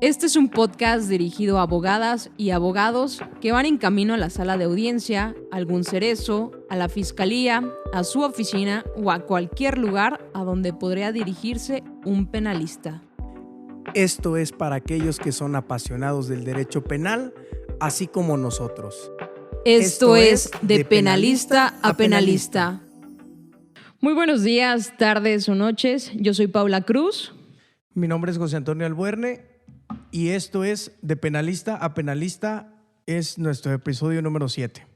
Este es un podcast dirigido a abogadas y abogados que van en camino a la sala de audiencia, a algún cerezo, a la fiscalía, a su oficina o a cualquier lugar a donde podría dirigirse un penalista. Esto es para aquellos que son apasionados del derecho penal, así como nosotros. Esto es De Penalista a Penalista. Muy buenos días, tardes o noches. Yo soy Paula Cruz. Mi nombre es José Antonio Albuerne y esto es De Penalista a Penalista, es nuestro episodio número 7.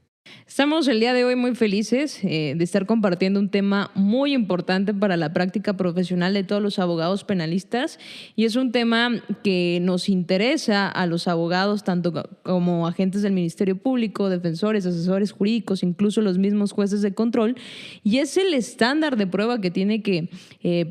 Estamos el día de hoy muy felices de estar compartiendo un tema muy importante para la práctica profesional de todos los abogados penalistas, y es un tema que nos interesa a los abogados tanto como agentes del Ministerio Público, defensores, asesores jurídicos, incluso los mismos jueces de control, y es el estándar de prueba que tiene que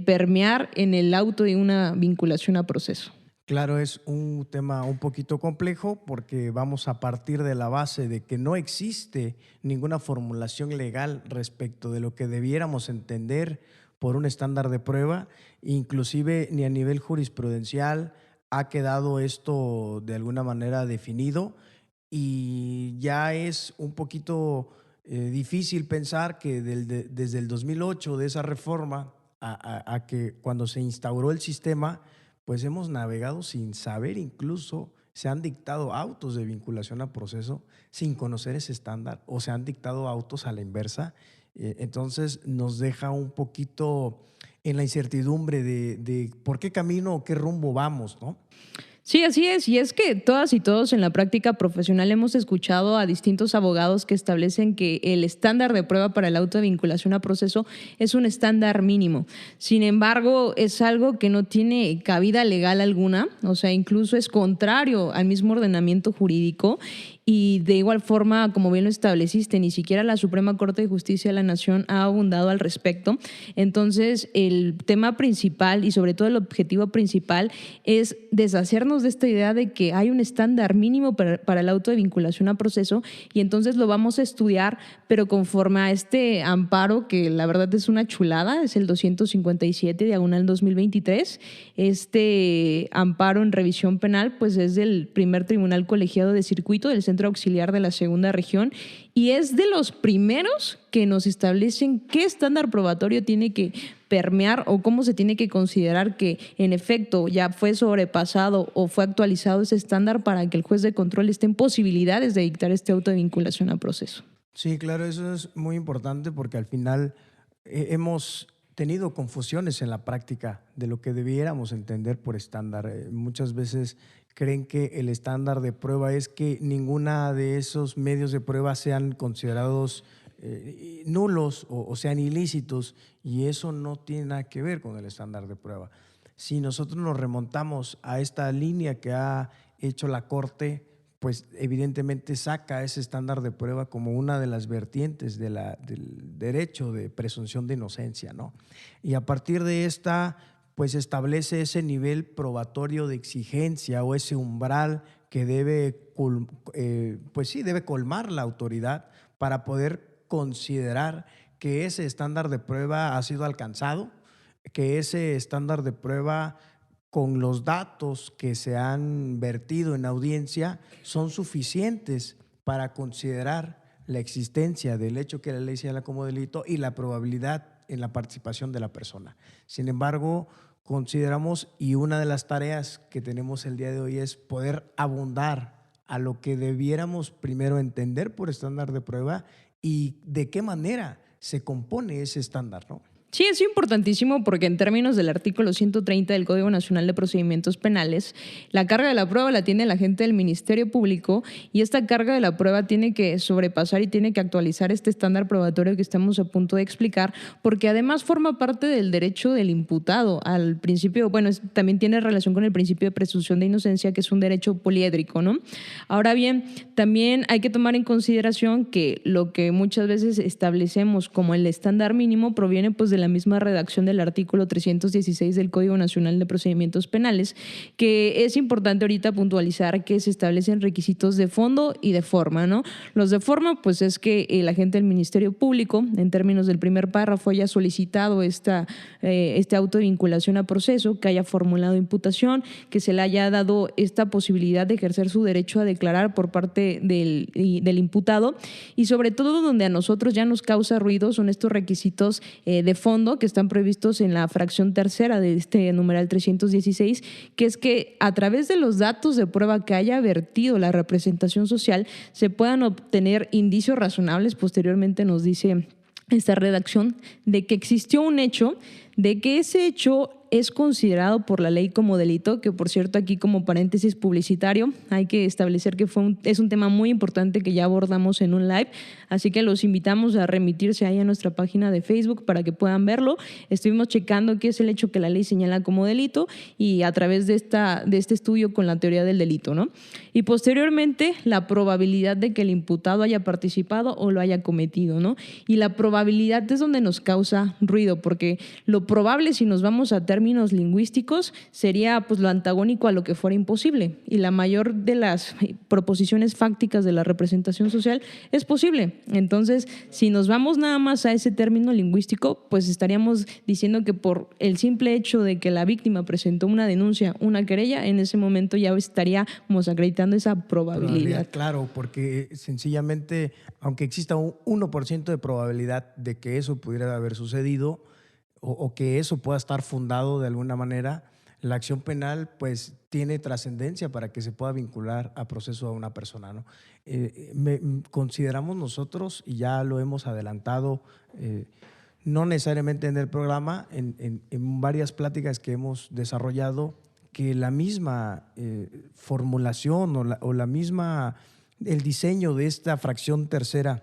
permear en el auto de una vinculación a proceso. Claro, es un tema un poquito complejo porque vamos a partir de la base de que no existe ninguna formulación legal respecto de lo que debiéramos entender por un estándar de prueba, inclusive ni a nivel jurisprudencial ha quedado esto de alguna manera definido, y ya es un poquito difícil pensar que desde el 2008, de esa reforma a que cuando se instauró el sistema, pues hemos navegado sin saber, incluso se han dictado autos de vinculación a proceso sin conocer ese estándar, o se han dictado autos a la inversa. Entonces nos deja un poquito en la incertidumbre de por qué camino o qué rumbo vamos, ¿no? Sí, así es. Y es que todas y todos en la práctica profesional hemos escuchado a distintos abogados que establecen que el estándar de prueba para el auto de vinculación a proceso es un estándar mínimo. Sin embargo, es algo que no tiene cabida legal alguna, o sea, incluso es contrario al mismo ordenamiento jurídico. Y de igual forma, como bien lo estableciste, ni siquiera la Suprema Corte de Justicia de la Nación ha abundado al respecto. Entonces, el tema principal y sobre todo el objetivo principal es deshacernos de esta idea de que hay un estándar mínimo para el auto de vinculación a proceso, y entonces lo vamos a estudiar, pero conforme a este amparo, que la verdad es una chulada, es el 257/2023. Este amparo en revisión penal pues es del primer tribunal colegiado de circuito del Centro Auxiliar de la Segunda Región, y es de los primeros que nos establecen qué estándar probatorio tiene que permear o cómo se tiene que considerar que en efecto ya fue sobrepasado o fue actualizado ese estándar para que el juez de control esté en posibilidades de dictar este auto de vinculación a proceso. Sí, claro, eso es muy importante porque al final hemos tenido confusiones en la práctica de lo que debiéramos entender por estándar. Muchas veces creen que el estándar de prueba es que ninguna de esos medios de prueba sean considerados nulos o sean ilícitos, y eso no tiene nada que ver con el estándar de prueba. Si nosotros nos remontamos a esta línea que ha hecho la Corte, pues evidentemente saca ese estándar de prueba como una de las vertientes del derecho de presunción de inocencia, ¿no? Y a partir de esta, pues establece ese nivel probatorio de exigencia o ese umbral que debe colmar la autoridad para poder considerar que ese estándar de prueba ha sido alcanzado, que ese estándar de prueba con los datos que se han vertido en audiencia son suficientes para considerar la existencia del hecho que la ley señala como delito y la probabilidad en la participación de la persona. Sin embargo, consideramos, y una de las tareas que tenemos el día de hoy es poder abundar a lo que debiéramos primero entender por estándar de prueba y de qué manera se compone ese estándar, ¿no? Sí, es importantísimo porque en términos del artículo 130 del Código Nacional de Procedimientos Penales, la carga de la prueba la tiene el agente del Ministerio Público, y esta carga de la prueba tiene que sobrepasar y tiene que actualizar este estándar probatorio que estamos a punto de explicar, porque además forma parte del derecho del imputado al principio, bueno, también tiene relación con el principio de presunción de inocencia, que es un derecho poliédrico, ¿no? Ahora bien, también hay que tomar en consideración que lo que muchas veces establecemos como el estándar mínimo proviene pues de de la misma redacción del artículo 316 del Código Nacional de Procedimientos Penales, que es importante ahorita puntualizar que se establecen requisitos de fondo y de forma, ¿no? Los de forma, pues es que el agente del Ministerio Público, en términos del primer párrafo, haya solicitado este auto de vinculación a proceso, que haya formulado imputación, que se le haya dado esta posibilidad de ejercer su derecho a declarar por parte del imputado, y sobre todo donde a nosotros ya nos causa ruido son estos requisitos de fondo que están previstos en la fracción tercera de este numeral 316, que es que a través de los datos de prueba que haya vertido la representación social se puedan obtener indicios razonables, posteriormente nos dice esta redacción, de que existió un hecho, de que ese hecho es considerado por la ley como delito, que por cierto aquí como paréntesis publicitario hay que establecer que es un tema muy importante que ya abordamos en un live, así que los invitamos a remitirse ahí a nuestra página de Facebook para que puedan verlo. Estuvimos checando qué es el hecho que la ley señala como delito y a través de este estudio con la teoría del delito, ¿no? Y posteriormente la probabilidad de que el imputado haya participado o lo haya cometido, ¿no? Y la probabilidad es donde nos causa ruido, porque lo probable, si nos vamos a términos lingüísticos, sería pues lo antagónico a lo que fuera imposible, y la mayor de las proposiciones fácticas de la representación social es posible. Entonces, si nos vamos nada más a ese término lingüístico, pues estaríamos diciendo que por el simple hecho de que la víctima presentó una denuncia, una querella, en ese momento ya estaríamos acreditando esa probabilidad. Claro, porque sencillamente, aunque exista un 1% de probabilidad de que eso pudiera haber sucedido, o que eso pueda estar fundado de alguna manera, la acción penal pues tiene trascendencia para que se pueda vincular a proceso a una persona, ¿no? Consideramos nosotros, y ya lo hemos adelantado, no necesariamente en el programa, en varias pláticas que hemos desarrollado, que la misma formulación o la misma, el diseño de esta fracción tercera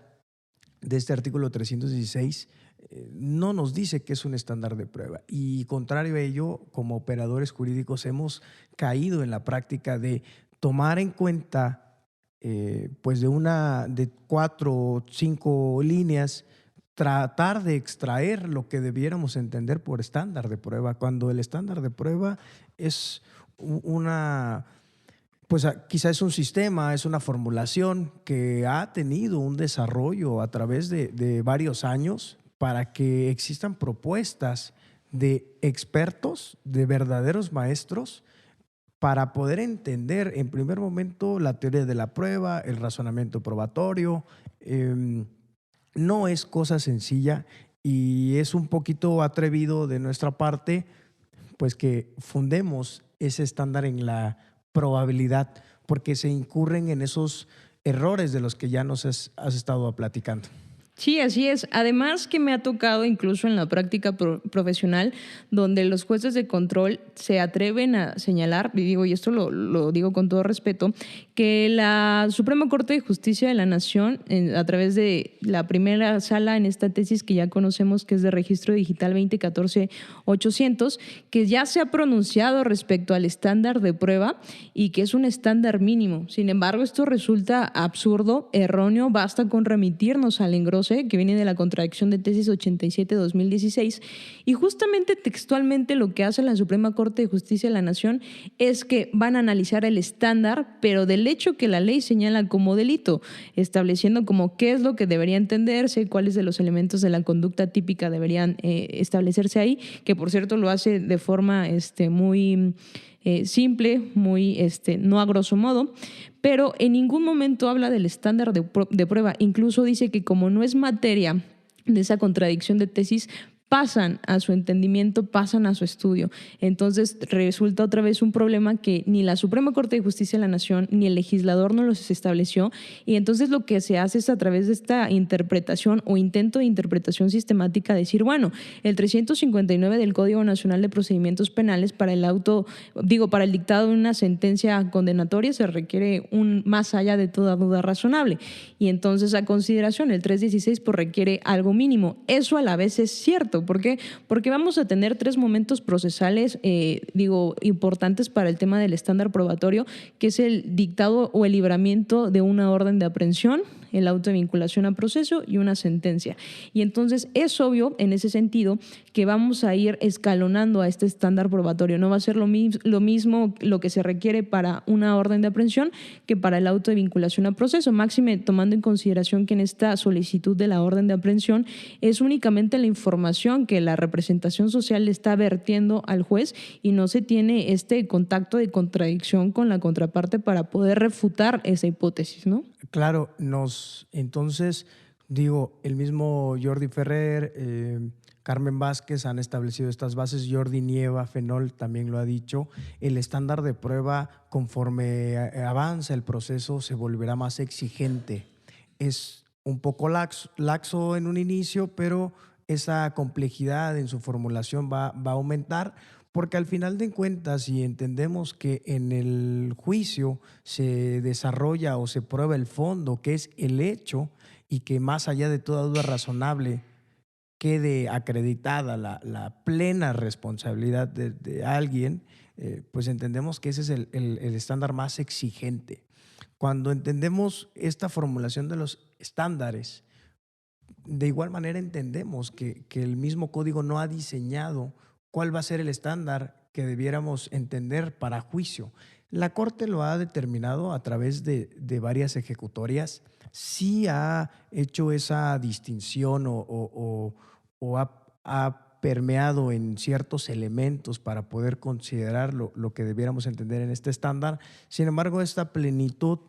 de este artículo 316 no nos dice que es un estándar de prueba, y contrario a ello, como operadores jurídicos hemos caído en la práctica de tomar en cuenta pues de 4 o 5 líneas, tratar de extraer lo que debiéramos entender por estándar de prueba, cuando el estándar de prueba es pues quizá es un sistema, es una formulación que ha tenido un desarrollo a través de varios años para que existan propuestas de expertos, de verdaderos maestros, para poder entender en primer momento la teoría de la prueba, el razonamiento probatorio. No es cosa sencilla, y es un poquito atrevido de nuestra parte pues que fundemos ese estándar en la probabilidad, porque se incurren en esos errores de los que ya nos has estado platicando. Sí, así es. Además que me ha tocado incluso en la práctica profesional, donde los jueces de control se atreven a señalar, y esto lo digo con todo respeto, que la Suprema Corte de Justicia de la Nación, a través de la primera sala en esta tesis que ya conocemos, que es de Registro Digital 2014-800, que ya se ha pronunciado respecto al estándar de prueba y que es un estándar mínimo. Sin embargo, esto resulta absurdo, erróneo, basta con remitirnos al engroso que viene de la contradicción de tesis 87-2016, y justamente textualmente lo que hace la Suprema Corte de Justicia de la Nación es que van a analizar el estándar, pero del hecho que la ley señala como delito, estableciendo como qué es lo que debería entenderse, cuáles de los elementos de la conducta típica deberían establecerse ahí, que por cierto lo hace de forma muy simple, muy no a grosso modo, pero en ningún momento habla del estándar de prueba. Incluso dice que como no es materia de esa contradicción de tesis, pasan a su entendimiento, pasan a su estudio. Entonces resulta otra vez un problema que ni la Suprema Corte de Justicia de la Nación ni el legislador no los estableció, y entonces lo que se hace es a través de esta interpretación o intento de interpretación sistemática decir, bueno, el 359 del Código Nacional de Procedimientos Penales para el dictado de una sentencia condenatoria se requiere más allá de toda duda razonable, y entonces a consideración el 316 pues requiere algo mínimo. Eso a la vez es cierto. ¿Por qué? Porque vamos a tener 3 momentos procesales, importantes para el tema del estándar probatorio, que es el dictado o el libramiento de una orden de aprehensión, el auto de vinculación a proceso y una sentencia. Y entonces es obvio en ese sentido que vamos a ir escalonando a este estándar probatorio. No va a ser lo mismo lo que se requiere para una orden de aprehensión que para el auto de vinculación a proceso, máxime tomando en consideración que en esta solicitud de la orden de aprehensión es únicamente la información que la representación social le está vertiendo al juez y no se tiene este contacto de contradicción con la contraparte para poder refutar esa hipótesis, ¿no? Claro, entonces, digo, el mismo Jordi Ferrer, Carmen Vázquez han establecido estas bases, Jordi Nieva, Fenol también lo ha dicho, el estándar de prueba conforme avanza el proceso se volverá más exigente. Es un poco laxo en un inicio, pero esa complejidad en su formulación va a aumentar, porque al final de cuentas, si entendemos que en el juicio se desarrolla o se prueba el fondo, que es el hecho, y que más allá de toda duda razonable quede acreditada la plena responsabilidad de alguien, pues entendemos que ese es el estándar más exigente. Cuando entendemos esta formulación de los estándares, de igual manera entendemos que el mismo código no ha diseñado cuál va a ser el estándar que debiéramos entender para juicio. La Corte lo ha determinado a través de varias ejecutorias, sí ha hecho esa distinción o ha permeado en ciertos elementos para poder considerar lo que debiéramos entender en este estándar. Sin embargo, esta plenitud,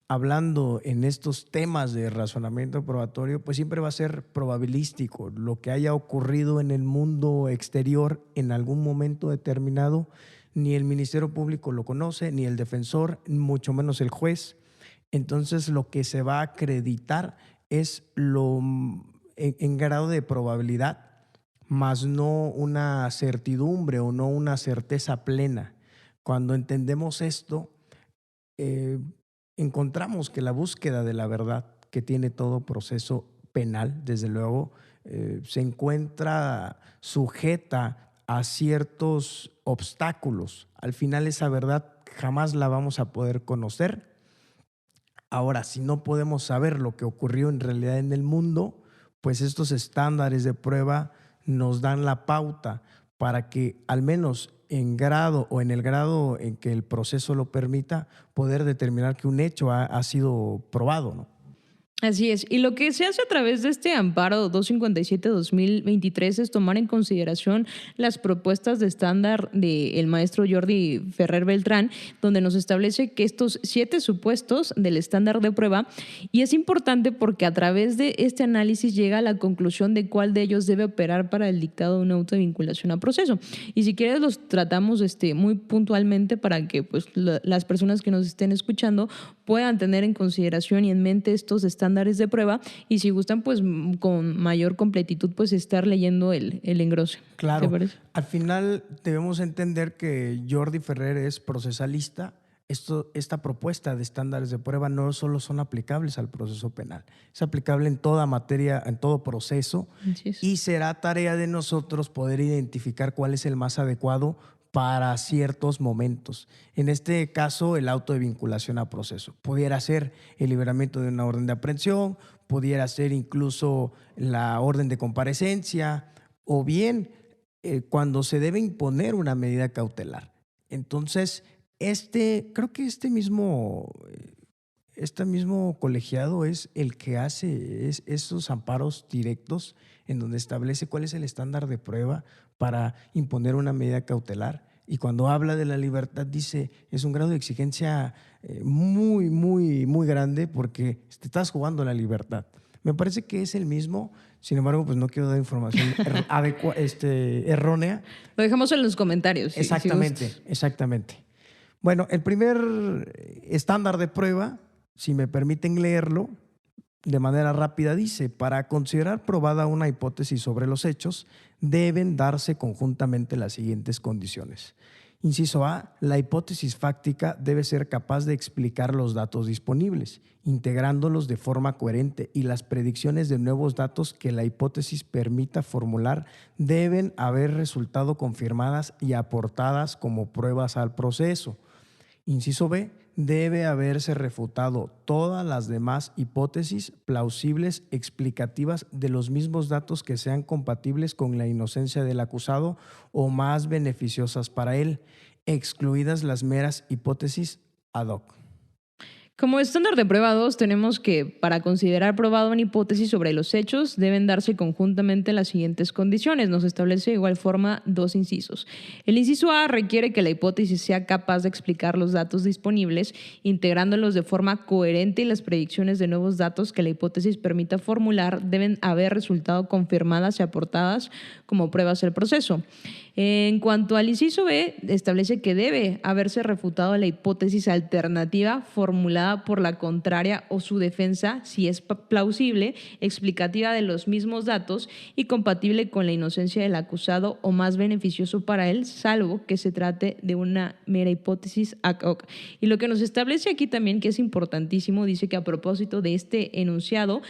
hablando en estos temas de razonamiento probatorio, pues siempre va a ser probabilístico. Lo que haya ocurrido en el mundo exterior en algún momento determinado, ni el Ministerio Público lo conoce, ni el defensor, mucho menos el juez. Entonces, lo que se va a acreditar es en grado de probabilidad, más no una certidumbre o no una certeza plena. Cuando entendemos esto, encontramos que la búsqueda de la verdad que tiene todo proceso penal, desde luego, se encuentra sujeta a ciertos obstáculos. Al final esa verdad jamás la vamos a poder conocer. Ahora, si no podemos saber lo que ocurrió en realidad en el mundo, pues estos estándares de prueba nos dan la pauta para que al menos en grado o en el grado en que el proceso lo permita, poder determinar que un hecho ha sido probado, ¿no? Así es. Y lo que se hace a través de este amparo 257-2023 es tomar en consideración las propuestas de estándar del maestro Jordi Ferrer Beltrán, donde nos establece que estos 7 supuestos del estándar de prueba, y es importante porque a través de este análisis llega a la conclusión de cuál de ellos debe operar para el dictado de una auto de vinculación a proceso. Y si quieres los tratamos muy puntualmente para que pues, las personas que nos estén escuchando puedan tener en consideración y en mente estos estándares de prueba, y si gustan pues con mayor completitud pues estar leyendo el engrose. Claro, al final debemos entender que Jordi Ferrer es procesalista. Esta propuesta de estándares de prueba no solo son aplicables al proceso penal, es aplicable en toda materia, en todo proceso, y será tarea de nosotros poder identificar cuál es el más adecuado para ciertos momentos. En este caso, el auto de vinculación a proceso. Pudiera ser el liberamiento de una orden de aprehensión, pudiera ser incluso la orden de comparecencia, o bien cuando se debe imponer una medida cautelar. Entonces, creo que este mismo colegiado es el que hace esos amparos directos en donde establece cuál es el estándar de prueba para imponer una medida cautelar. Y cuando habla de la libertad dice, es un grado de exigencia muy, muy, muy grande porque te estás jugando la libertad. Me parece que es el mismo, sin embargo, pues no quiero dar información errónea. Lo dejamos en los comentarios. Exactamente, exactamente. Bueno, el primer estándar de prueba, si me permiten leerlo de manera rápida, dice: para considerar probada una hipótesis sobre los hechos, deben darse conjuntamente las siguientes condiciones. Inciso A, la hipótesis fáctica debe ser capaz de explicar los datos disponibles, integrándolos de forma coherente, y las predicciones de nuevos datos que la hipótesis permita formular deben haber resultado confirmadas y aportadas como pruebas al proceso. Inciso B, debe haberse refutado todas las demás hipótesis plausibles explicativas de los mismos datos que sean compatibles con la inocencia del acusado o más beneficiosas para él, excluidas las meras hipótesis ad hoc. Como estándar de prueba 2, tenemos que, para considerar probada una hipótesis sobre los hechos, deben darse conjuntamente las siguientes condiciones. Nos establece de igual forma dos incisos. El inciso A requiere que la hipótesis sea capaz de explicar los datos disponibles, integrándolos de forma coherente, y las predicciones de nuevos datos que la hipótesis permita formular deben haber resultado confirmadas y aportadas como pruebas al proceso. En cuanto al inciso B, establece que debe haberse refutado la hipótesis alternativa formulada por la contraria o su defensa, si es plausible, explicativa de los mismos datos y compatible con la inocencia del acusado o más beneficioso para él, salvo que se trate de una mera hipótesis ad hoc. Y lo que nos establece aquí también, que es importantísimo, dice que a propósito de este enunciado,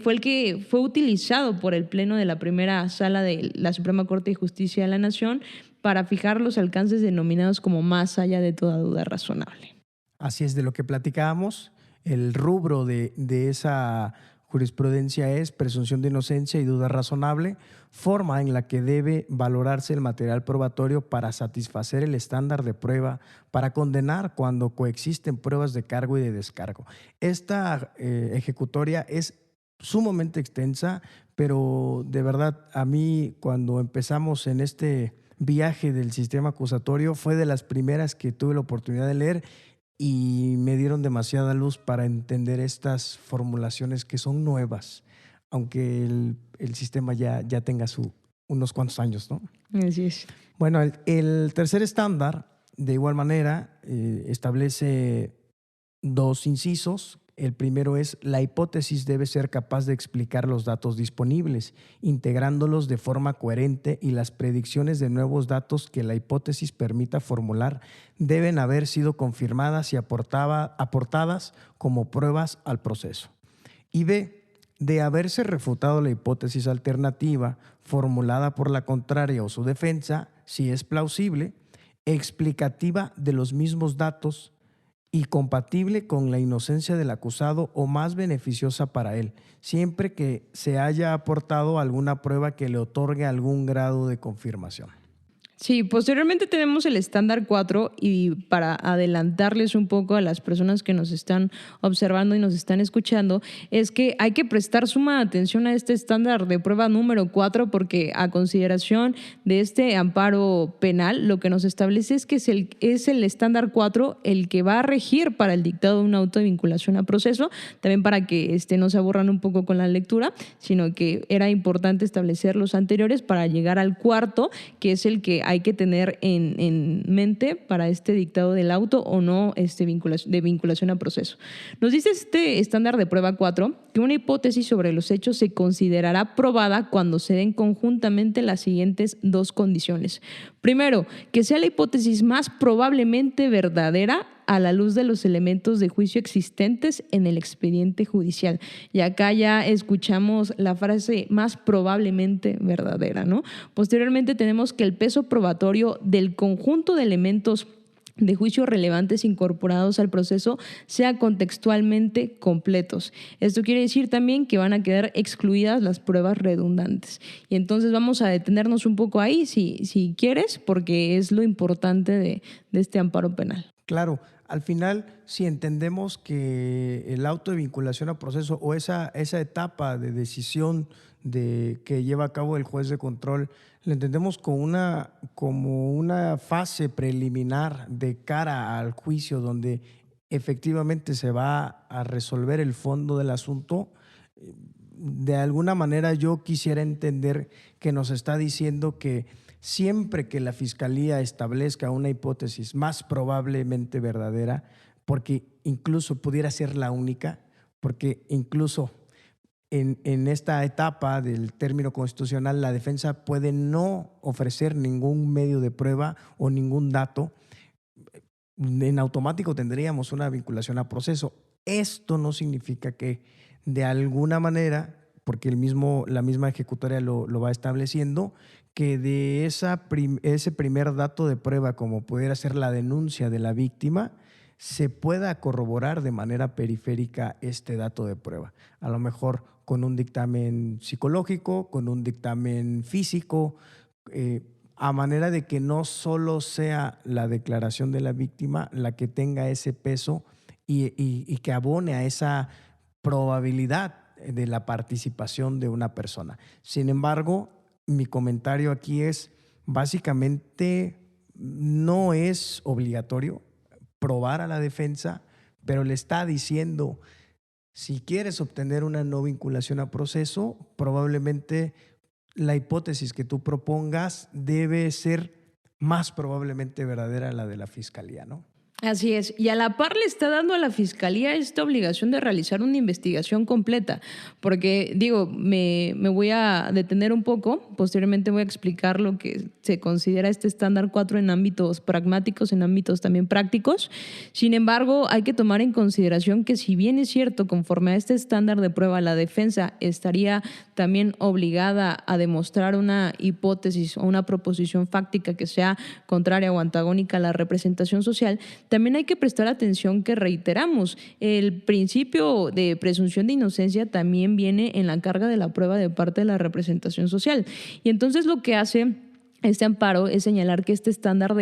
fue el que fue utilizado por el Pleno de la Primera Sala de la Suprema Corte de Justicia de la Nación para fijar los alcances denominados como más allá de toda duda razonable. Así es, de lo que platicábamos, el rubro de esa jurisprudencia es presunción de inocencia y duda razonable, forma en la que debe valorarse el material probatorio para satisfacer el estándar de prueba para condenar cuando coexisten pruebas de cargo y de descargo. Esta ejecutoria es sumamente extensa, pero de verdad a mí cuando empezamos en este viaje del sistema acusatorio fue de las primeras que tuve la oportunidad de leer y me dieron demasiada luz para entender estas formulaciones que son nuevas, aunque el sistema ya tenga unos cuantos años, ¿no? Así es. Bueno, el tercer estándar, de igual manera, establece dos incisos. El primero es: la hipótesis debe ser capaz de explicar los datos disponibles, integrándolos de forma coherente, y las predicciones de nuevos datos que la hipótesis permita formular deben haber sido confirmadas y aportadas como pruebas al proceso. Y B, de haberse refutado la hipótesis alternativa formulada por la contraria o su defensa, si es plausible, explicativa de los mismos datos y compatible con la inocencia del acusado o más beneficiosa para él, siempre que se haya aportado alguna prueba que le otorgue algún grado de confirmación. Sí, posteriormente tenemos el estándar 4, y para adelantarles un poco a las personas que nos están observando y nos están escuchando, es que hay que prestar suma atención a este estándar de prueba número 4, porque a consideración de este amparo penal, lo que nos establece es que es el estándar 4 el que va a regir para el dictado de un auto de vinculación a proceso, también para que no se aburran un poco con la lectura, sino que era importante establecer los anteriores para llegar al cuarto, que es el que hay que tener en mente para este dictado del auto o no de vinculación a proceso. Nos dice este estándar de prueba 4 que una hipótesis sobre los hechos se considerará probada cuando se den conjuntamente las siguientes dos condiciones. Primero, que sea la hipótesis más probablemente verdadera a la luz de los elementos de juicio existentes en el expediente judicial. Y acá ya escuchamos la frase más probablemente verdadera, ¿no? Posteriormente tenemos que el peso probatorio del conjunto de elementos de juicio relevantes incorporados al proceso sea contextualmente completos. Esto quiere decir también que van a quedar excluidas las pruebas redundantes. Y entonces vamos a detenernos un poco ahí, si quieres, porque es lo importante de este amparo penal. Claro, al final, si entendemos que el auto de vinculación a proceso o esa etapa de decisión que lleva a cabo el juez de control, la entendemos como una fase preliminar de cara al juicio donde efectivamente se va a resolver el fondo del asunto, de alguna manera yo quisiera entender que nos está diciendo que siempre que la Fiscalía establezca una hipótesis más probablemente verdadera, porque incluso pudiera ser la única, porque incluso en esta etapa del término constitucional la defensa puede no ofrecer ningún medio de prueba o ningún dato, en automático tendríamos una vinculación a proceso. Esto no significa que de alguna manera, porque la misma ejecutoria lo va estableciendo, que de ese primer dato de prueba, como pudiera ser la denuncia de la víctima, se pueda corroborar de manera periférica este dato de prueba. A lo mejor con un dictamen psicológico, con un dictamen físico, a manera de que no solo sea la declaración de la víctima la que tenga ese peso y que abone a esa probabilidad de la participación de una persona. Sin embargo, mi comentario aquí es, básicamente, no es obligatorio probar a la defensa, pero le está diciendo, si quieres obtener una no vinculación a proceso, probablemente la hipótesis que tú propongas debe ser más probablemente verdadera a la de la fiscalía, ¿no? Así es, y a la par le está dando a la Fiscalía esta obligación de realizar una investigación completa, porque digo, me voy a detener un poco, posteriormente voy a explicar lo que se considera este estándar 4 en ámbitos pragmáticos, en ámbitos también prácticos. Sin embargo, hay que tomar en consideración que si bien es cierto, conforme a este estándar de prueba, la defensa estaría también obligada a demostrar una hipótesis o una proposición fáctica que sea contraria o antagónica a la representación social, también hay que prestar atención que reiteramos, el principio de presunción de inocencia también viene en la carga de la prueba de parte de la representación social. Y entonces lo que hace este amparo es señalar que este estándar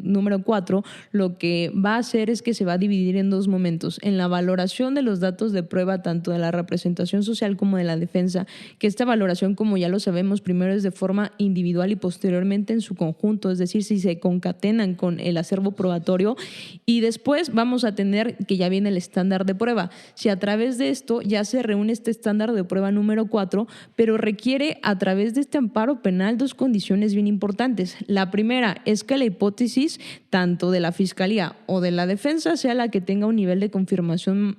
número 4 lo que va a hacer es que se va a dividir en dos momentos, en la valoración de los datos de prueba tanto de la representación social como de la defensa, que esta valoración, como ya lo sabemos, primero es de forma individual y posteriormente en su conjunto, es decir, si se concatenan con el acervo probatorio, y después vamos a tener que ya viene el estándar de prueba. Si a través de esto ya se reúne este estándar de prueba número 4, pero requiere a través de este amparo penal dos condiciones bien importantes. La primera es que la hipótesis tanto de la Fiscalía o de la defensa sea la que tenga un nivel de confirmación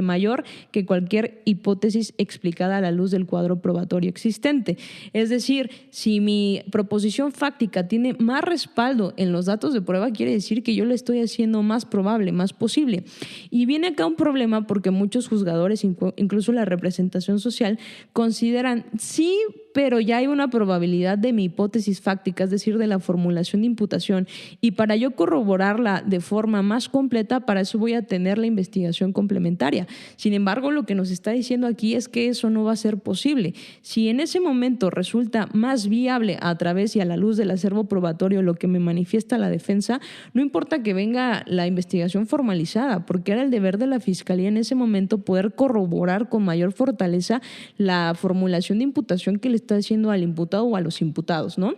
mayor que cualquier hipótesis explicada a la luz del cuadro probatorio existente. Es decir, si mi proposición fáctica tiene más respaldo en los datos de prueba, quiere decir que yo lo estoy haciendo más probable, más posible. Y viene acá un problema porque muchos juzgadores, incluso la representación social, consideran sí, pero ya hay una probabilidad de mi hipótesis fáctica, es decir, de la formulación de imputación, y para yo corroborarla de forma más completa, para eso voy a tener la investigación complementaria. Sin embargo, lo que nos está diciendo aquí es que eso no va a ser posible. Si en ese momento resulta más viable a través y a la luz del acervo probatorio lo que me manifiesta la defensa, no importa que venga la investigación formalizada, porque era el deber de la Fiscalía en ese momento poder corroborar con mayor fortaleza la formulación de imputación que le está haciendo al imputado o a los imputados, ¿no?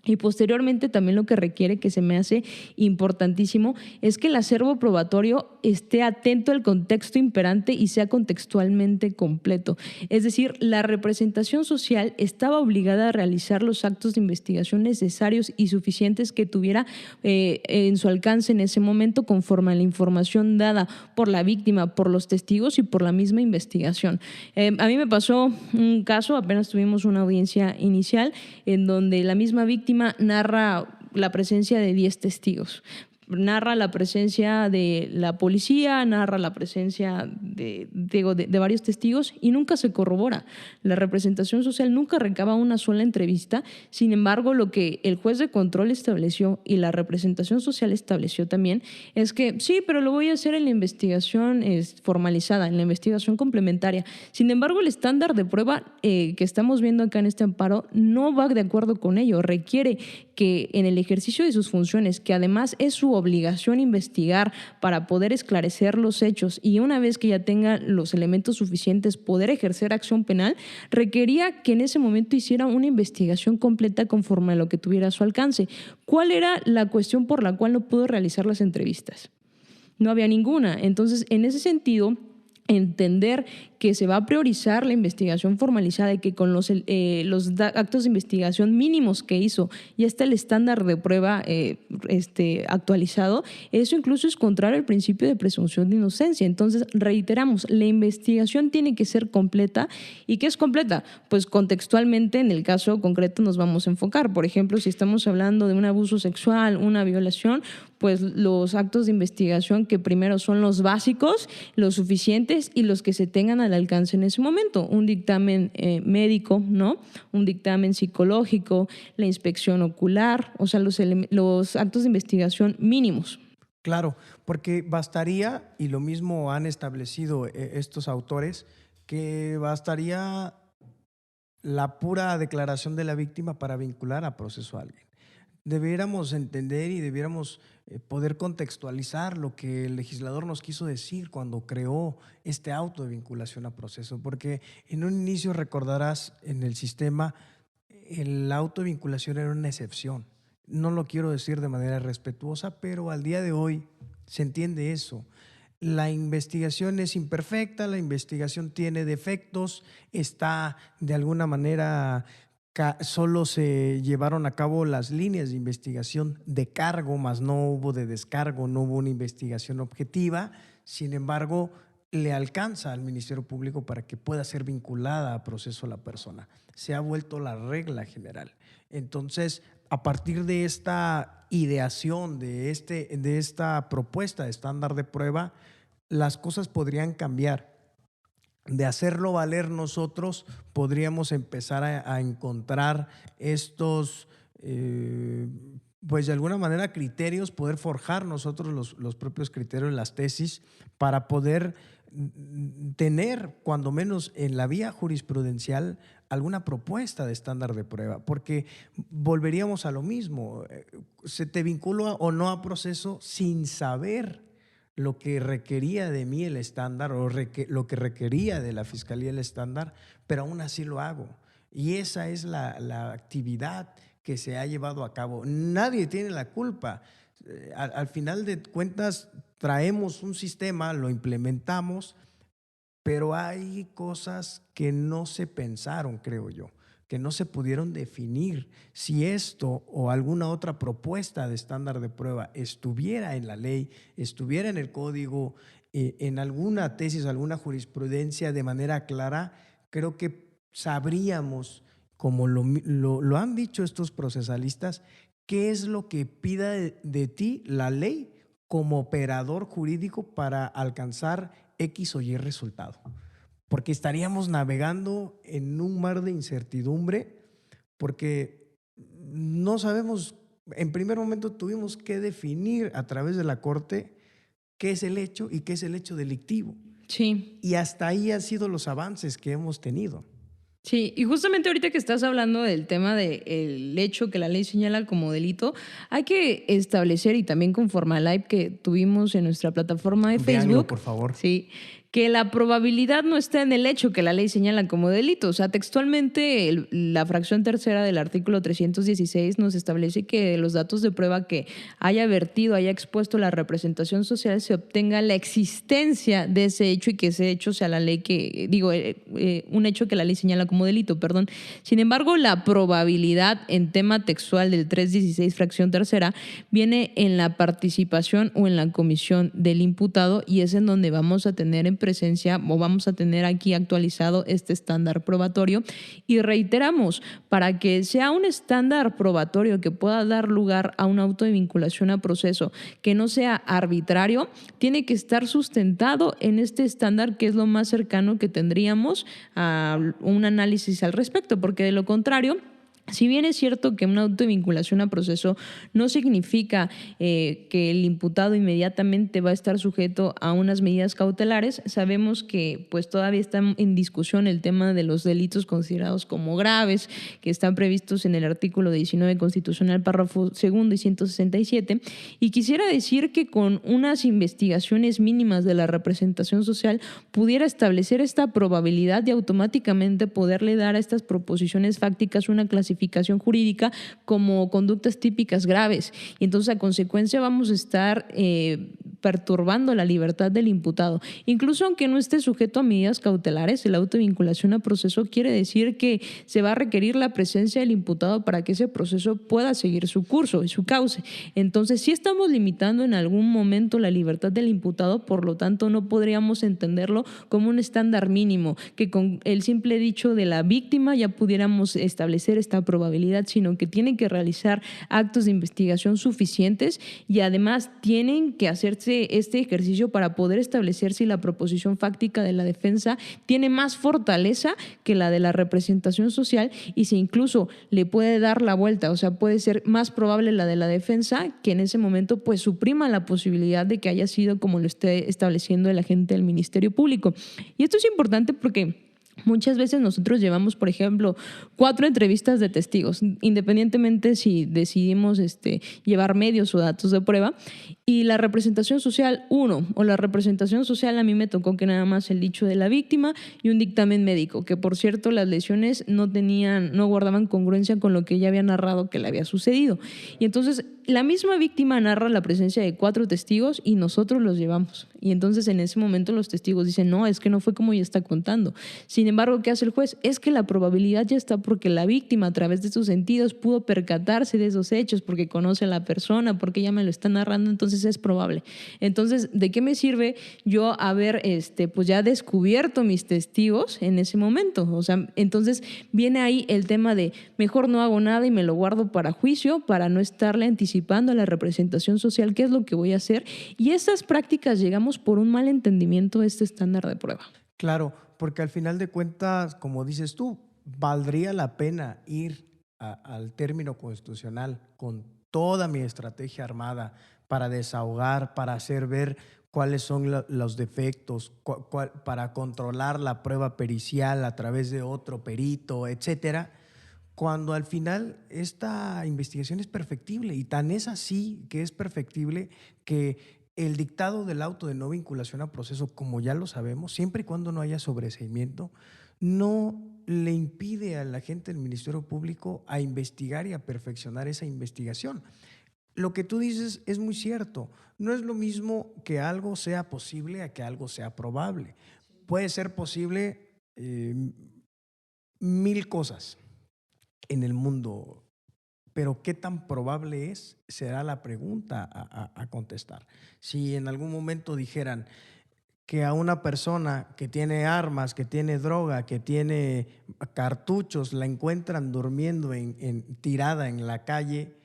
Y posteriormente también lo que requiere, que se me hace importantísimo, es que el acervo probatorio esté atento al contexto imperante y sea contextualmente completo. Es decir, la representación social estaba obligada a realizar los actos de investigación necesarios y suficientes que tuviera en su alcance en ese momento, conforme a la información dada por la víctima, por los testigos y por la misma investigación. A mí me pasó un caso, apenas tuvimos una audiencia inicial en donde la misma víctima narra la presencia de 10 testigos. Narra la presencia de la policía, narra la presencia de varios testigos y nunca se corrobora. La representación social nunca recaba una sola entrevista. Sin embargo, lo que el juez de control estableció y la representación social estableció también es que sí, pero lo voy a hacer en la investigación formalizada, en la investigación complementaria. Sin embargo, el estándar de prueba que estamos viendo acá en este amparo no va de acuerdo con ello. Requiere que en el ejercicio de sus funciones, que además es su obligación investigar para poder esclarecer los hechos y una vez que ya tenga los elementos suficientes poder ejercer acción penal, requería que en ese momento hiciera una investigación completa conforme a lo que tuviera a su alcance. ¿Cuál era la cuestión por la cual no pudo realizar las entrevistas? No había ninguna. Entonces, en ese sentido, entender que se va a priorizar la investigación formalizada y que con los actos de investigación mínimos que hizo ya está el estándar de prueba actualizado, eso incluso es contrario al principio de presunción de inocencia. Entonces, reiteramos, la investigación tiene que ser completa. ¿Y qué es completa? Pues contextualmente, en el caso concreto nos vamos a enfocar. Por ejemplo, si estamos hablando de un abuso sexual, una violación, pues los actos de investigación que primero son los básicos, los suficientes y los que se tengan al alcance en ese momento. Un dictamen médico, ¿no? Un dictamen psicológico, la inspección ocular, o sea, los actos de investigación mínimos. Claro, porque bastaría, y lo mismo han establecido estos autores, que bastaría la pura declaración de la víctima para vincular a proceso a alguien. Debiéramos entender y debiéramos poder contextualizar lo que el legislador nos quiso decir cuando creó este auto de vinculación a proceso, porque en un inicio recordarás en el sistema el auto de vinculación era una excepción. No lo quiero decir de manera respetuosa, pero al día de hoy se entiende eso. La investigación es imperfecta, la investigación tiene defectos, está de alguna manera, solo se llevaron a cabo las líneas de investigación de cargo, más no hubo de descargo, no hubo una investigación objetiva. Sin embargo, le alcanza al Ministerio Público para que pueda ser vinculada a proceso la persona. Se ha vuelto la regla general. Entonces, a partir de esta ideación, de esta propuesta de estándar de prueba, las cosas podrían cambiar. De hacerlo valer nosotros, podríamos empezar a encontrar estos, pues de alguna manera, criterios, poder forjar nosotros los propios criterios en las tesis para poder tener, cuando menos en la vía jurisprudencial, alguna propuesta de estándar de prueba, porque volveríamos a lo mismo. Se te vincula o no a proceso sin saber lo que requería de mí el estándar o lo que requería de la Fiscalía el estándar, pero aún así lo hago. Y esa es la actividad que se ha llevado a cabo. Nadie tiene la culpa. Al final de cuentas, traemos un sistema, lo implementamos, pero hay cosas que no se pensaron, creo yo, que no se pudieron definir. Si esto o alguna otra propuesta de estándar de prueba estuviera en la ley, estuviera en el código, en alguna tesis, alguna jurisprudencia de manera clara, creo que sabríamos, como lo han dicho estos procesalistas, qué es lo que pida de ti la ley como operador jurídico para alcanzar X o Y resultado. Porque estaríamos navegando en un mar de incertidumbre, porque no sabemos, en primer momento tuvimos que definir a través de la Corte qué es el hecho y qué es el hecho delictivo. Sí. Y hasta ahí han sido los avances que hemos tenido. Sí, y justamente ahorita que estás hablando del tema del hecho que la ley señala como delito, hay que establecer, y también conforme al live que tuvimos en nuestra plataforma de Véanlo, Facebook, por favor. sí, que la probabilidad no está en el hecho que la ley señala como delito. O sea, textualmente la fracción tercera del artículo 316 nos establece que los datos de prueba que haya vertido, haya expuesto la representación social, se obtenga la existencia de ese hecho y que ese hecho sea la ley que, un hecho que la ley señala como delito, perdón. Sin embargo, la probabilidad en tema textual del 316 fracción tercera viene en la participación o en la comisión del imputado, y es en donde vamos a tener en presencia o vamos a tener aquí actualizado este estándar probatorio. Y reiteramos, para que sea un estándar probatorio que pueda dar lugar a un auto de vinculación a proceso que no sea arbitrario, tiene que estar sustentado en este estándar, que es lo más cercano que tendríamos a un análisis al respecto, porque de lo contrario, si bien es cierto que una auto de vinculación a proceso no significa que el imputado inmediatamente va a estar sujeto a unas medidas cautelares, sabemos que pues todavía está en discusión el tema de los delitos considerados como graves, que están previstos en el artículo 19 constitucional, párrafo segundo y 167. Y quisiera decir que con unas investigaciones mínimas de la representación social pudiera establecer esta probabilidad de automáticamente poderle dar a estas proposiciones fácticas una clasificación jurídica como conductas típicas graves, y entonces a consecuencia vamos a estar perturbando la libertad del imputado. Incluso aunque no esté sujeto a medidas cautelares, el auto de vinculación a proceso quiere decir que se va a requerir la presencia del imputado para que ese proceso pueda seguir su curso y su cauce. Entonces sí estamos limitando en algún momento la libertad del imputado, por lo tanto no podríamos entenderlo como un estándar mínimo, que con el simple dicho de la víctima ya pudiéramos establecer esta probabilidad, sino que tienen que realizar actos de investigación suficientes y además tienen que hacerse este ejercicio para poder establecer si la proposición fáctica de la defensa tiene más fortaleza que la de la representación social y si incluso le puede dar la vuelta, o sea, puede ser más probable la de la defensa que en ese momento pues suprima la posibilidad de que haya sido como lo esté estableciendo el agente del Ministerio Público. Y esto es importante porque muchas veces nosotros llevamos, por ejemplo, 4 entrevistas de testigos, independientemente si decidimos llevar medios o datos de prueba, y la representación social 1, o la representación social a mí me tocó que nada más el dicho de la víctima y un dictamen médico, que por cierto las lesiones no guardaban congruencia con lo que ella había narrado que le había sucedido. Y entonces la misma víctima narra la presencia de 4 testigos y nosotros los llevamos. Y entonces en ese momento los testigos dicen, no, es que no fue como ella está contando. Sin embargo, ¿qué hace el juez? Es que la probabilidad ya está porque la víctima a través de sus sentidos pudo percatarse de esos hechos, porque conoce a la persona, porque ella me lo está narrando, entonces es probable. Entonces, ¿de qué me sirve yo haber pues ya descubierto mis testigos en ese momento? O sea, entonces viene ahí el tema de mejor no hago nada y me lo guardo para juicio para no estarle anticipando a la representación social qué es lo que voy a hacer. Y estas prácticas llegamos por un mal entendimiento de este estándar de prueba. Claro, porque al final de cuentas, como dices tú, valdría la pena ir al término constitucional con toda mi estrategia armada para desahogar, para hacer ver cuáles son los defectos, para controlar la prueba pericial a través de otro perito, etcétera, cuando al final esta investigación es perfectible y tan es así que es perfectible que el dictado del auto de no vinculación a proceso, como ya lo sabemos, siempre y cuando no haya sobreseimiento, no le impide al agente del Ministerio Público a investigar y a perfeccionar esa investigación. Lo que tú dices es muy cierto. No es lo mismo que algo sea posible a que algo sea probable. Puede ser posible 1000 cosas en el mundo, pero ¿qué tan probable es? Será la pregunta a contestar. Si en algún momento dijeran que a una persona que tiene armas, que tiene droga, que tiene cartuchos, la encuentran durmiendo tirada en la calle,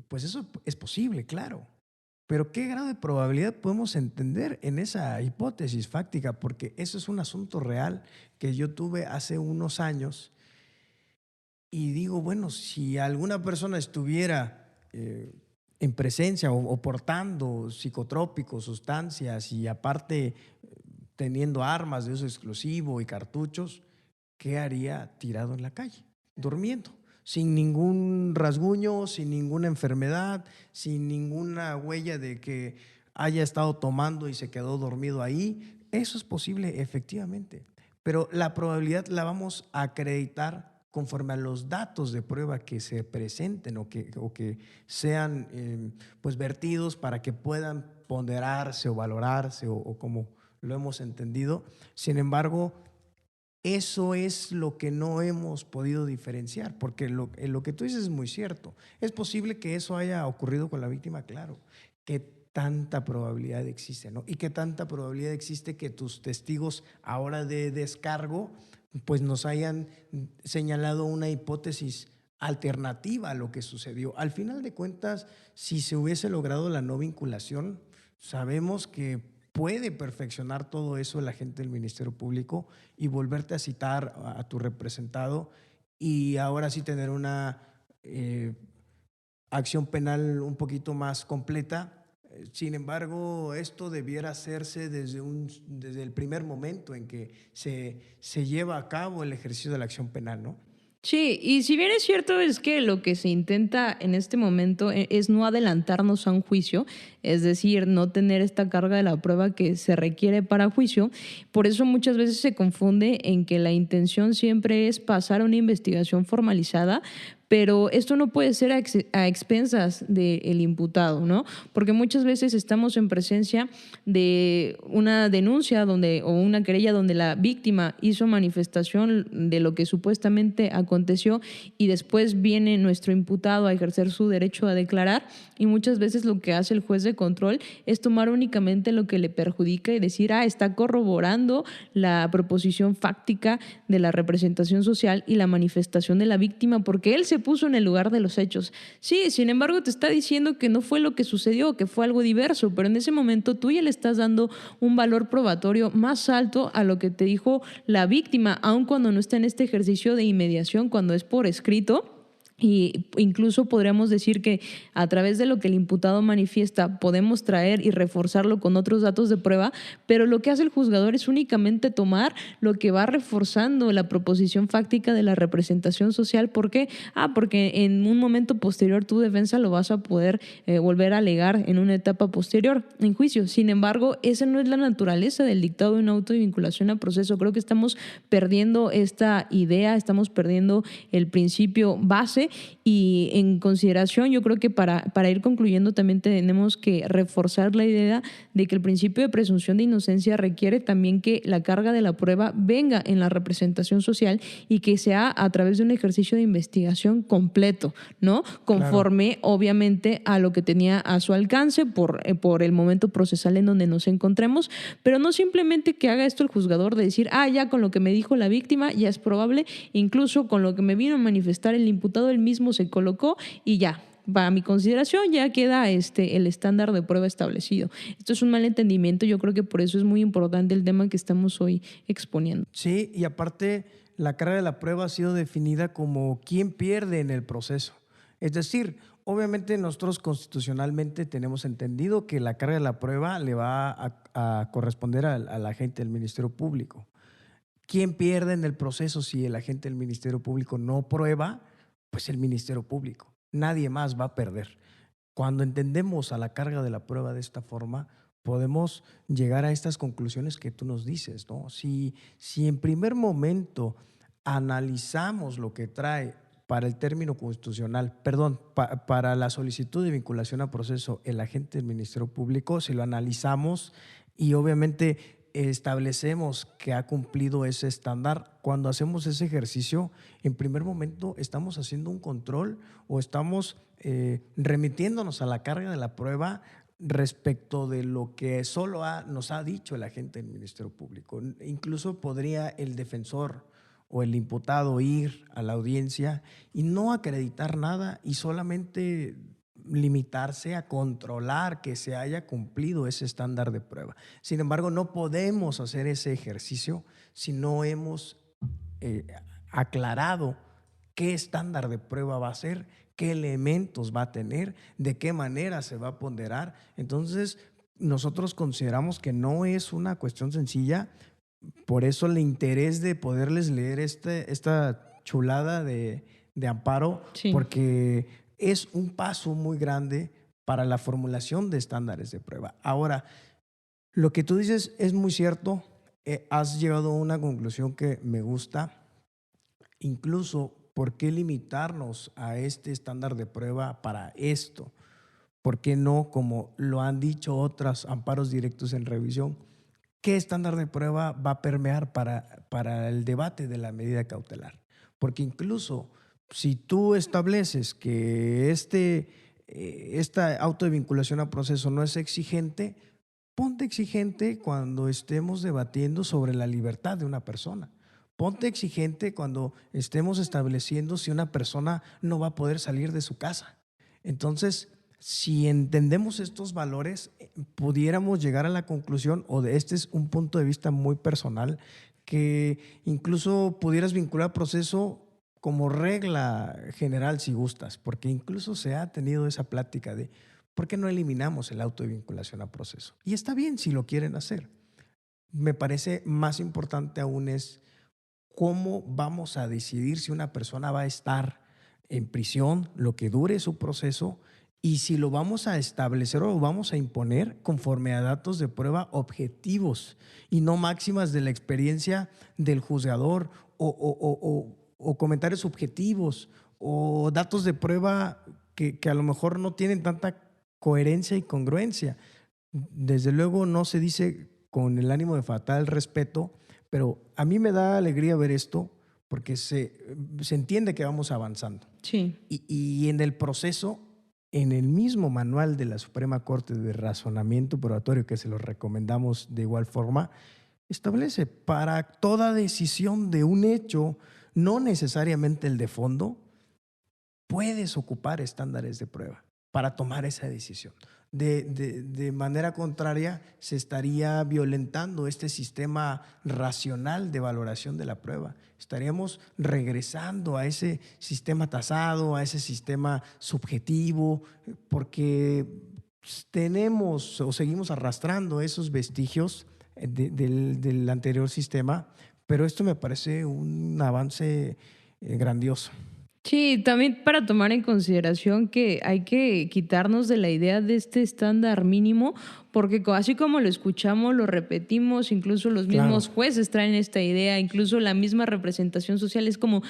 pues eso es posible, claro. Pero ¿qué grado de probabilidad podemos entender en esa hipótesis fáctica? Porque eso es un asunto real que yo tuve hace unos años. Y digo, bueno, si alguna persona estuviera en presencia o portando psicotrópicos, sustancias y aparte teniendo armas de uso exclusivo y cartuchos, ¿qué haría tirado en la calle? Durmiendo, sin ningún rasguño, sin ninguna enfermedad, sin ninguna huella de que haya estado tomando y se quedó dormido ahí. Eso es posible, efectivamente. Pero la probabilidad la vamos a acreditar conforme a los datos de prueba que se presenten o que sean pues vertidos para que puedan ponderarse o valorarse o como lo hemos entendido. Sin embargo, eso es lo que no hemos podido diferenciar, porque lo que tú dices es muy cierto. Es posible que eso haya ocurrido con la víctima, claro. ¿Qué tanta probabilidad existe, no? Y qué tanta probabilidad existe que tus testigos ahora de descargo pues nos hayan señalado una hipótesis alternativa a lo que sucedió. Al final de cuentas, si se hubiese logrado la no vinculación, sabemos que puede perfeccionar todo eso el agente del Ministerio Público y volverte a citar a tu representado y ahora sí tener una acción penal un poquito más completa. Sin embargo, esto debiera hacerse desde el primer momento en que se lleva a cabo el ejercicio de la acción penal, ¿no? Sí, y si bien es cierto es que lo que se intenta en este momento es no adelantarnos a un juicio, es decir, no tener esta carga de la prueba que se requiere para juicio, por eso muchas veces se confunde en que la intención siempre es pasar a una investigación formalizada, pero esto no puede ser a expensas del imputado, ¿no? Porque muchas veces estamos en presencia de una denuncia o una querella donde la víctima hizo manifestación de lo que supuestamente aconteció y después viene nuestro imputado a ejercer su derecho a declarar, y muchas veces lo que hace el juez de control es tomar únicamente lo que le perjudica y decir, está corroborando la proposición fáctica de la representación social y la manifestación de la víctima porque él se puso en el lugar de los hechos. Sí, sin embargo te está diciendo que no fue lo que sucedió, que fue algo diverso, pero en ese momento tú ya le estás dando un valor probatorio más alto a lo que te dijo la víctima, aun cuando no está en este ejercicio de inmediación, cuando es por escrito. Y incluso podríamos decir que a través de lo que el imputado manifiesta podemos traer y reforzarlo con otros datos de prueba, pero lo que hace el juzgador es únicamente tomar lo que va reforzando la proposición fáctica de la representación social. ¿Por qué? Porque en un momento posterior tu defensa lo vas a poder volver a alegar en una etapa posterior en juicio. Sin embargo, esa no es la naturaleza del dictado de un auto de vinculación a proceso. Creo que estamos perdiendo esta idea, estamos perdiendo el principio base. Y en consideración, yo creo que para ir concluyendo también tenemos que reforzar la idea de que el principio de presunción de inocencia requiere también que la carga de la prueba venga en la representación social y que sea a través de un ejercicio de investigación completo, ¿no? Conforme, claro, obviamente a lo que tenía a su alcance por el momento procesal en donde nos encontremos, pero no simplemente que haga esto el juzgador de decir, ya con lo que me dijo la víctima ya es probable, incluso con lo que me vino a manifestar el imputado, el mismo se colocó y ya, para mi consideración ya queda el estándar de prueba establecido. Esto es un malentendimiento, yo creo que por eso es muy importante el tema que estamos hoy exponiendo. Sí, y aparte la carga de la prueba ha sido definida como quién pierde en el proceso. Es decir, obviamente nosotros constitucionalmente tenemos entendido que la carga de la prueba le va a corresponder al agente del Ministerio Público. ¿Quién pierde en el proceso si el agente del Ministerio Público no prueba? Pues el Ministerio Público. Nadie más va a perder. Cuando entendemos a la carga de la prueba de esta forma, podemos llegar a estas conclusiones que tú nos dices, ¿no? Si en primer momento analizamos lo que trae para el término constitucional, para la solicitud de vinculación a proceso el agente del Ministerio Público, si lo analizamos y obviamente establecemos que ha cumplido ese estándar, cuando hacemos ese ejercicio, en primer momento estamos haciendo un control o estamos remitiéndonos a la carga de la prueba respecto de lo que solo nos ha dicho el agente del Ministerio Público. Incluso podría el defensor o el imputado ir a la audiencia y no acreditar nada y solamente limitarse a controlar que se haya cumplido ese estándar de prueba. Sin embargo, no podemos hacer ese ejercicio si no hemos aclarado qué estándar de prueba va a ser, qué elementos va a tener, de qué manera se va a ponderar. Entonces, nosotros consideramos que no es una cuestión sencilla, por eso el interés de poderles leer esta chulada de amparo, sí, porque es un paso muy grande para la formulación de estándares de prueba. Ahora, lo que tú dices es muy cierto, has llegado a una conclusión que me gusta. Incluso, ¿por qué limitarnos a este estándar de prueba para esto? ¿Por qué no, como lo han dicho otros amparos directos en revisión? ¿Qué estándar de prueba va a permear para el debate de la medida cautelar? Porque incluso si tú estableces que esta auto de vinculación a proceso no es exigente, ponte exigente cuando estemos debatiendo sobre la libertad de una persona. Ponte exigente cuando estemos estableciendo si una persona no va a poder salir de su casa. Entonces, si entendemos estos valores, pudiéramos llegar a la conclusión, este es un punto de vista muy personal, que incluso pudieras vincular proceso como regla general si gustas, porque incluso se ha tenido esa plática de ¿por qué no eliminamos el auto de vinculación a proceso? Y está bien si lo quieren hacer. Me parece más importante aún es cómo vamos a decidir si una persona va a estar en prisión, lo que dure su proceso, y si lo vamos a establecer o lo vamos a imponer conforme a datos de prueba objetivos y no máximas de la experiencia del juzgador o comentarios subjetivos o datos de prueba que a lo mejor no tienen tanta coherencia y congruencia. Desde luego no se dice con el ánimo de faltar el respeto, pero a mí me da alegría ver esto porque se entiende que vamos avanzando. Sí. Y en el proceso, en el mismo manual de la Suprema Corte de Razonamiento Probatorio, que se lo recomendamos de igual forma, establece para toda decisión de un hecho, no necesariamente el de fondo, puedes ocupar estándares de prueba para tomar esa decisión. De manera contraria, se estaría violentando este sistema racional de valoración de la prueba. Estaríamos regresando a ese sistema tasado, a ese sistema subjetivo, porque tenemos o seguimos arrastrando esos vestigios del anterior sistema, pero esto me parece un avance grandioso. Sí, también para tomar en consideración que hay que quitarnos de la idea de este estándar mínimo, porque así como lo escuchamos, lo repetimos, incluso los Claro. mismos jueces traen esta idea, incluso la misma representación social es como,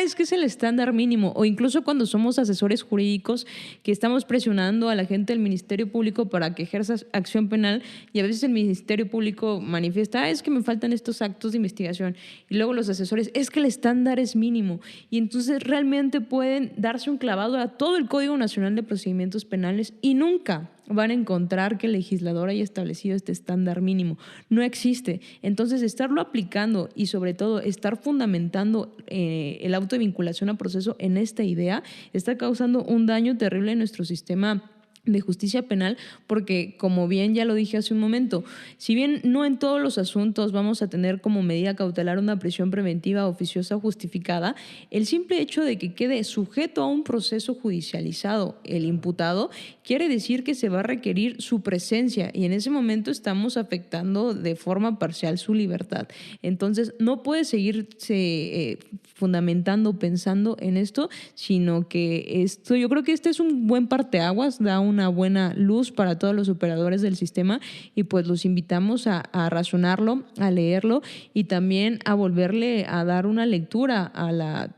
es que es el estándar mínimo, o incluso cuando somos asesores jurídicos que estamos presionando a la gente del Ministerio Público para que ejerza acción penal y a veces el Ministerio Público manifiesta, es que me faltan estos actos de investigación y luego los asesores, es que el estándar es mínimo y entonces realmente pueden darse un clavado a todo el Código Nacional de Procedimientos Penales y nunca van a encontrar que el legislador haya establecido este estándar mínimo. No existe. Entonces, estarlo aplicando y sobre todo estar fundamentando el auto de vinculación a proceso en esta idea está causando un daño terrible en nuestro sistema de justicia penal, porque como bien ya lo dije hace un momento, si bien no en todos los asuntos vamos a tener como medida cautelar una prisión preventiva oficiosa justificada, el simple hecho de que quede sujeto a un proceso judicializado el imputado quiere decir que se va a requerir su presencia y en ese momento estamos afectando de forma parcial su libertad. Entonces no puede seguirse fundamentando, pensando en esto, sino que esto, yo creo que este es un buen parteaguas, da una buena luz para todos los operadores del sistema y pues los invitamos a razonarlo, a leerlo y también a volverle a dar una lectura a la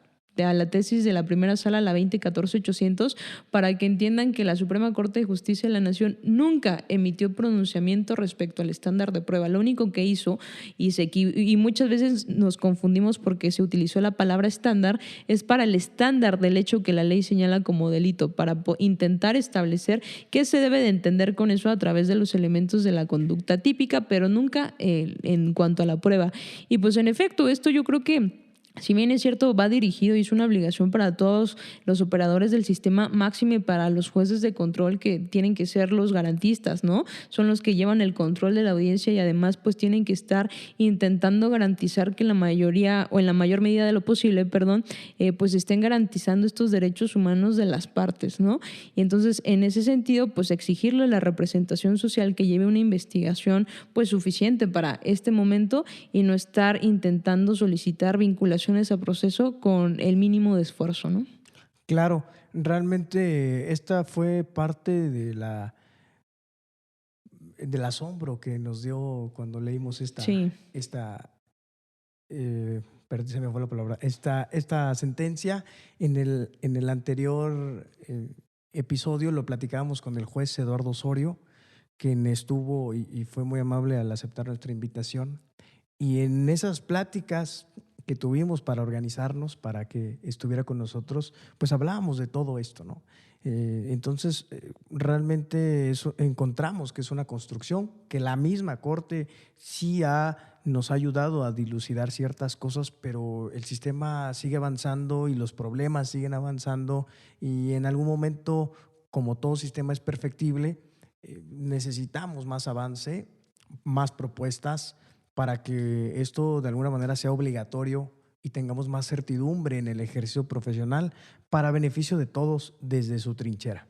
tesis de la primera sala, la 2014-800, para que entiendan que la Suprema Corte de Justicia de la Nación nunca emitió pronunciamiento respecto al estándar de prueba. Lo único que hizo, y muchas veces nos confundimos porque se utilizó la palabra estándar, es para el estándar del hecho que la ley señala como delito, para intentar establecer qué se debe de entender con eso a través de los elementos de la conducta típica, pero nunca en cuanto a la prueba. Y pues en efecto, esto yo creo que si bien es cierto, va dirigido y es una obligación para todos los operadores del sistema, máxime para los jueces de control que tienen que ser los garantistas, ¿no? Son los que llevan el control de la audiencia y además pues tienen que estar intentando garantizar que en la mayoría o en la mayor medida de lo posible, pues estén garantizando estos derechos humanos de las partes, ¿no? Y entonces en ese sentido pues exigirle a la representación social que lleve una investigación pues suficiente para este momento y no estar intentando solicitar vinculación a proceso con el mínimo de esfuerzo, ¿no? Claro, realmente esta fue parte del asombro que nos dio cuando leímos Sí. perdón, se me fue la palabra, esta sentencia. En el anterior episodio lo platicábamos con el juez Eduardo Osorio, quien estuvo y fue muy amable al aceptar nuestra invitación. Y en esas pláticas que tuvimos para organizarnos, para que estuviera con nosotros, pues hablábamos de todo esto, ¿no? Entonces, realmente encontramos que es una construcción, que la misma Corte sí nos ha ayudado a dilucidar ciertas cosas, pero el sistema sigue avanzando y los problemas siguen avanzando y en algún momento, como todo sistema es perfectible, necesitamos más avance, más propuestas, para que esto de alguna manera sea obligatorio y tengamos más certidumbre en el ejercicio profesional para beneficio de todos desde su trinchera.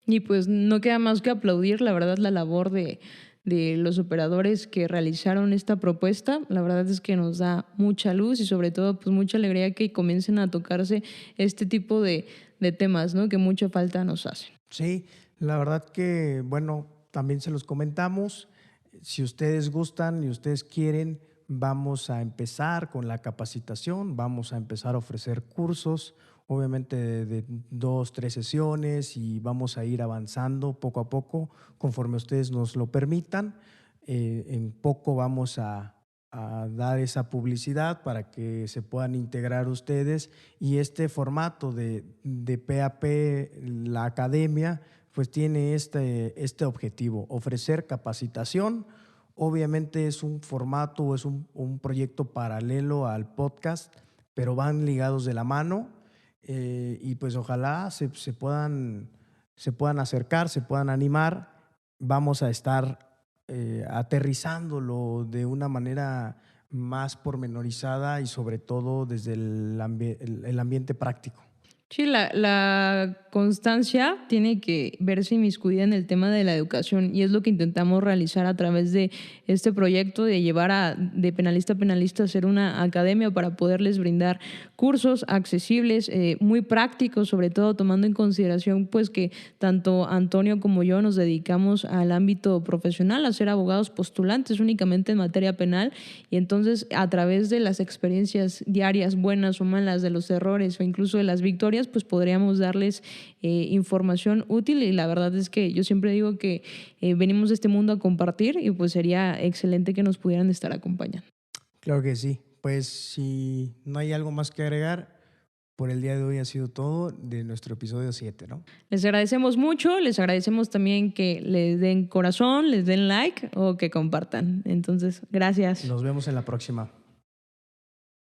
Y pues no queda más que aplaudir, la verdad, la labor de los operadores que realizaron esta propuesta. La verdad es que nos da mucha luz y sobre todo pues mucha alegría que comiencen a tocarse este tipo de temas, ¿no? Que mucha falta nos hacen. Sí, la verdad que, bueno, también se los comentamos. Si ustedes gustan y ustedes quieren, vamos a empezar con la capacitación, vamos a empezar a ofrecer cursos obviamente de 2, 3 sesiones y vamos a ir avanzando poco a poco conforme ustedes nos lo permitan. En poco vamos a dar esa publicidad para que se puedan integrar ustedes y este formato de PAP, la academia, pues tiene este objetivo, ofrecer capacitación. Obviamente es un formato, es un proyecto paralelo al podcast, pero van ligados de la mano y pues ojalá se puedan acercar, se puedan animar. Vamos a estar aterrizándolo de una manera más pormenorizada y sobre todo desde el ambiente práctico. Sí, la constancia tiene que verse inmiscuida en el tema de la educación y es lo que intentamos realizar a través de este proyecto de llevar de penalista a penalista a hacer una academia para poderles brindar cursos accesibles, muy prácticos, sobre todo tomando en consideración pues que tanto Antonio como yo nos dedicamos al ámbito profesional, a ser abogados postulantes únicamente en materia penal y entonces a través de las experiencias diarias, buenas o malas, de los errores o incluso de las victorias, pues podríamos darles información útil y la verdad es que yo siempre digo que venimos de este mundo a compartir y pues sería excelente que nos pudieran estar acompañando. Claro que sí. Pues si no hay algo más que agregar, por el día de hoy ha sido todo de nuestro episodio 7, ¿no? Les agradecemos mucho, les agradecemos también que les den corazón, les den like o que compartan. Entonces, gracias. Nos vemos en la próxima.